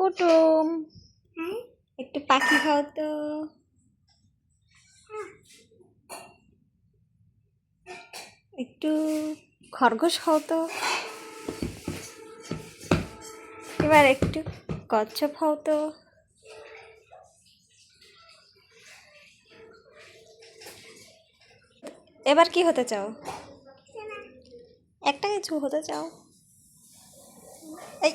কুটুম একটু পাখি খাও তো। একটু খরগোশ খাও তো। এবার একটু কচ্ছপ খাও তো। এবার কি হতে চাও? একটা কিছু হতে চাও? এই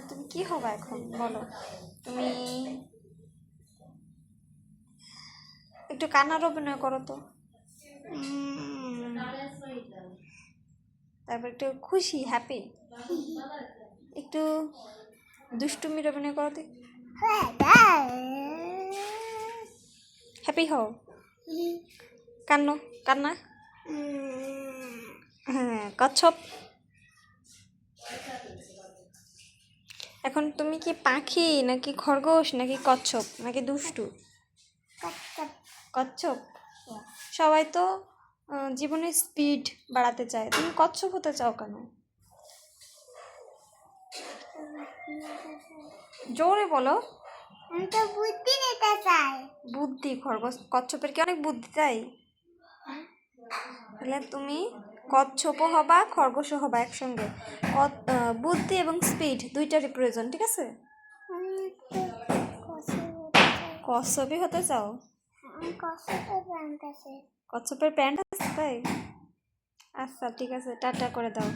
তুমি কি হবা এখন বলো? তুমি একটু কান্নার অভিনয় করো তো। তারপর একটু খুশি হ্যাপি একটু দুষ্টুমির অভিনয় করো তো। হ্যাপি হও। কান্নো কান্না। হ্যাঁ কচ্ছপ। এখন তুমি কি পাখি নাকি খরগোশ নাকি কচ্ছপ নাকি দুষ্টু? কচ্ছপ। সবাই তো জীবনে স্পিড বাড়াতে চায়, তুমি কচ্ছপ হতে চাও কেন? জোরে বলো। আমি তো বুদ্ধি নিতে চাই। বুদ্ধি? খরগোশ কচ্ছপের কি অনেক বুদ্ধি তাই? তাহলে তুমি কচ্ছপও হবা খরগোশও হবা একসঙ্গে। বুদ্ধি এবং স্পিড দুইটারই প্রয়োজন, ঠিক আছে? কচ্ছপই হতে চাও? কচ্ছপের প্যান্ট আছে তাই? আচ্ছা ঠিক আছে, টাটা করে দাও।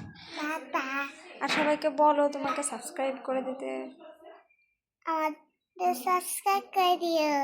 আর সবাইকে বলো তোমাকে সাবস্ক্রাইব করে দিতে। আমাদের সাবস্ক্রাইব করে দিও।